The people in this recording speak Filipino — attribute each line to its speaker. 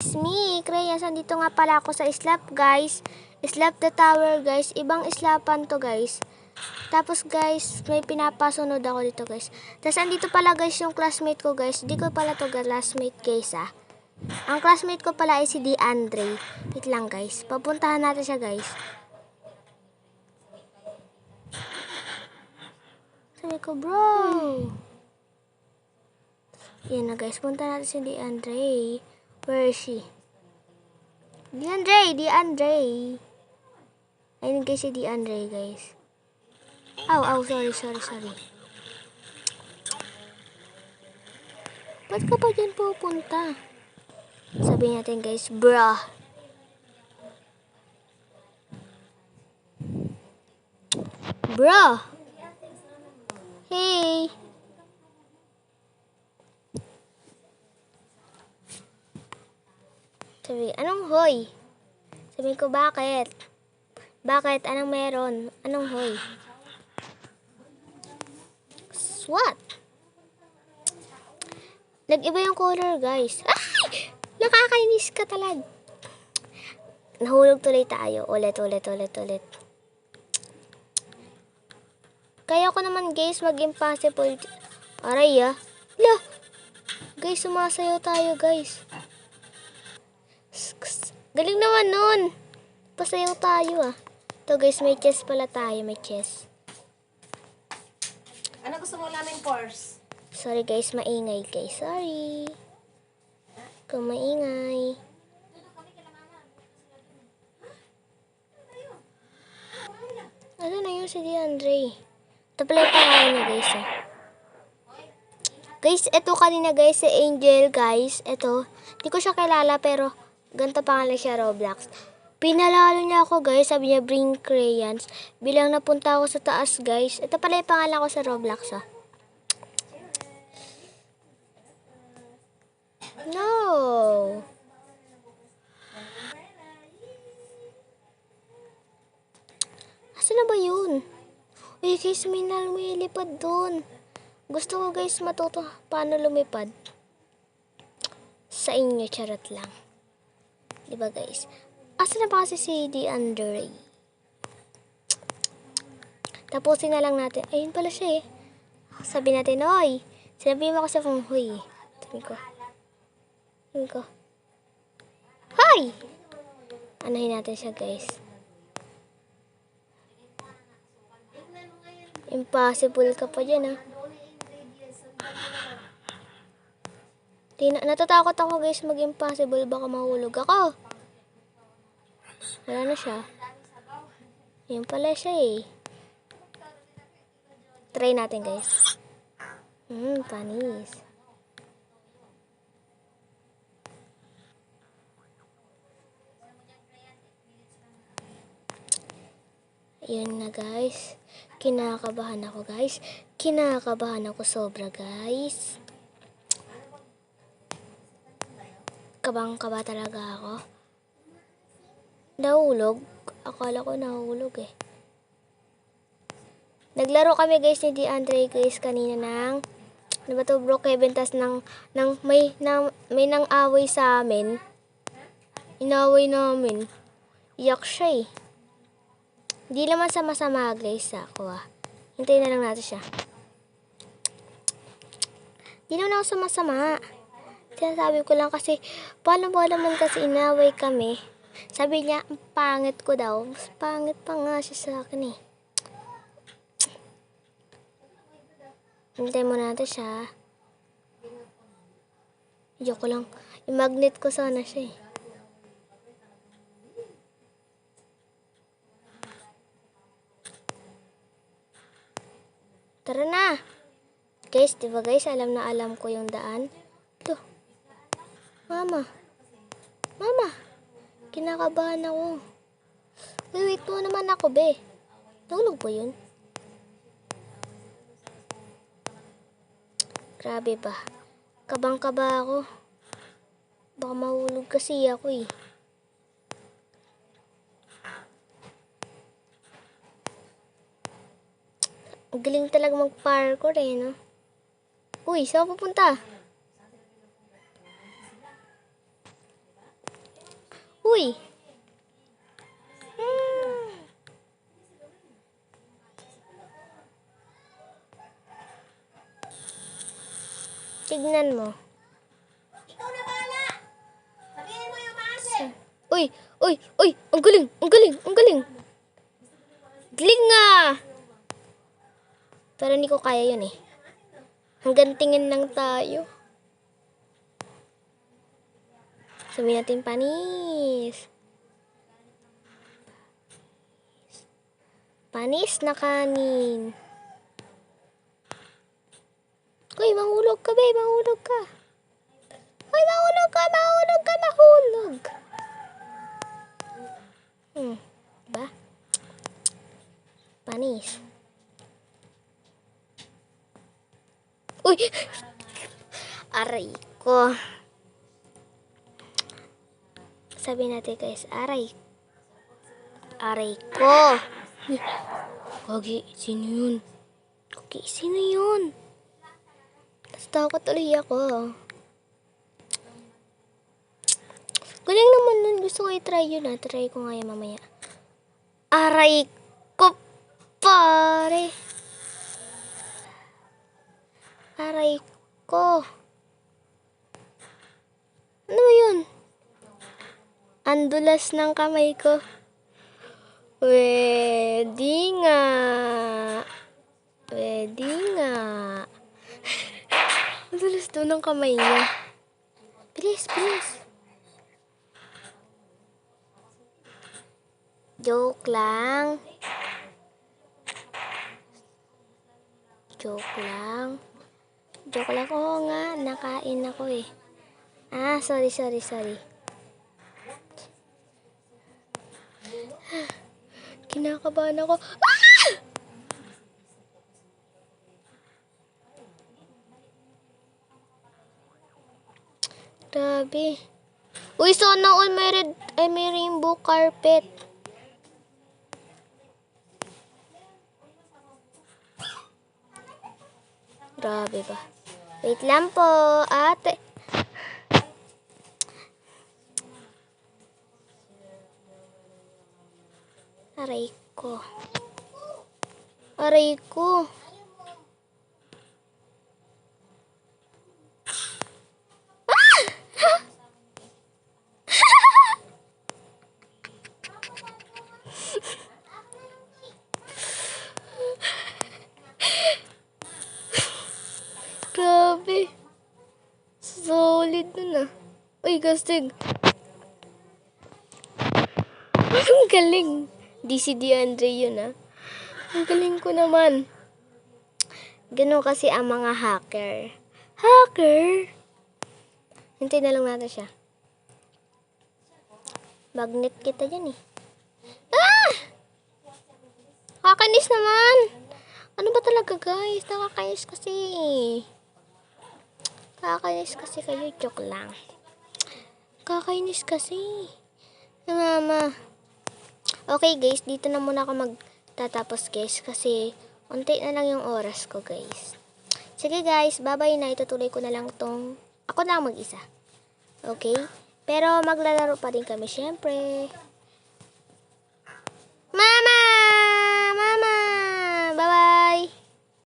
Speaker 1: it's me, Crayas. Andito nga pala ako sa Slap, guys. Slap the Tower, guys. Ibang slapan to, guys. Tapos, guys, may pinapasunod ako dito, guys. Tapos, andito pala, guys, yung classmate ko, guys. Hindi ko pala to classmate, guys, ah. Ang classmate ko pala ay si DeAndre. Wait lang, guys. Papuntahan natin siya, guys. Sabi ko, bro. Yan na, guys. Punta natin si DeAndre. Where is she? DeAndre! Ayun, guys, si DeAndre, guys. Aw, sorry. Ba't ka pa dyan pupunta? Sabihin natin, guys, bruh. Bruh! Hey! Sabi, anong hoy? Sabi ko, bakit? Bakit? Anong meron? Anong hoy? What? Nag-iba yung color, guys. Ay! Nakakainis ka talaga. Nahulog tuloy tayo. Ulit. Kaya ko naman, guys, mag-impossible. Aray, ah. Lah! Guys, sumasayaw tayo, guys. Galing naman nun. Pasayaw tayo, ah. Ito, guys, may chess pala tayo. May chess.
Speaker 2: Ano gusto mo namin course?
Speaker 1: Sorry, guys. Maingay, guys. Sorry. Kung maingay. Ano na yun si DeAndre? Ito pala yung pangalan niya, guys, ah. Guys, ito kanina, guys, si Angel, guys. Ito. Hindi ko siya kilala, pero ganito pangalan siya, Roblox. Pinalalo niya ako, guys. Sabi niya, bring crayons. Bilang napunta ako sa taas, guys. Ito pala yung pangalan ko sa Roblox, ah. No. Asa na ba yun? Uy, guys, may lumilipad doon. Gusto ko, guys, matuto paano lumipad. Sa inyo, charot lang. Diba, guys? Asa na ba kasi si DeAndre? Tapusin na lang natin. Ayun pala siya, eh. Sabi natin, oy. Sinabi mo ako sa phone, huy. Sabi ko. Hi! Anahin natin siya, guys. Impossible ka pa dyan, ah. Natatakot ako, guys, mag-impossible. Baka mahulog ako. Wala na siya. Yan pala siya, eh. Try natin, guys. Panis. Yun na, guys. Kinakabahan ako, guys. Kinakabahan ako sobra, guys. Kabang-kaba talaga ako. Nahulog. Akala ko nahulog, eh. Naglaro kami, guys, ni DeAndre, guys, kanina ng ano ba to, Brookhaven, tas may nang away sa amin. Inaway namin. Iyak siya, eh. Hindi naman sama-sama, guys, ako, ah. Hintayin na lang natin siya. Hindi naman ako sama-sama. Sinasabi ko lang kasi, paano ba naman kasi inaway kami? Sabi niya, ang pangit ko daw. Mas pangit pa nga siya sa akin, eh. Hintayin mo natin siya. Joke lang. I-magnet ko sana siya, eh. Tara na. Guys, diba, guys, alam na alam ko yung daan. Ito. Mama. Kinakabahan ako. Wait mo naman ako, be. Nahulog po yun. Grabe ba. Kabang-kaba ako. Baka mahulog kasi ako, eh. Ang galing talaga mag-parkour, eh, no? Uy, saan pupunta? Uy! Hmm. Tignan mo.
Speaker 2: Ikaw na bala! Sabihin mo yung maase!
Speaker 1: Uy! Uy! Uy! Ang galing! Ang galing! Ang galing! Galing nga! Pero hindi ko kaya yun eh. Hanggang tingin lang tayo. Sabihin natin panis. Panis na kanin. Uy, mahulog ka, be. Mahulog ka. Uy, mahulog ka, mahulog ka, mahulog. Ba? Panis. Uy! Aray ko. Sabi natin guys, aray. Aray ko. Kagi, sino yun? Kagi, sino yun? Tapos takot ulit ako. Galing naman nun. Gusto ko i-try yun ah. Try ko nga yan mamaya. Aray ko, pare. Aray ko. Ano ba yun? Andulas ng kamay ko. Pwede nga. Pwede nga. Andulas doon ng kamay niya. Bilis, bilis. Joke lang. Joke lang. Joke lang. Oo nga, nakain ako eh. Ah, sorry. Kinakabahan ako. Ah! Grabe. Uy, sana all may rainbow carpet. Grabe ba? Wait lang po, ate. Aray ko. Aray ko. Grabe. Solid nun ah. Uy, gastig. Ang galing. DCD Andre yun ah. Ang galing ko naman. Ganun kasi ang mga hacker. Hacker? Hintay na lang natin siya. Magnet kita dyan eh. Ah! Kakainis naman. Ano ba talaga guys? Nakakainis kasi. Kakainis kasi kayo. Joke lang. Kakainis kasi. Mama. Okay guys, dito na muna ako magtatapos guys. Kasi unti na lang yung oras ko guys. Sige guys, bye-bye na. Itutuloy ko na lang tong ako na mag-isa. Okay? Pero maglalaro pa din kami syempre. Mama!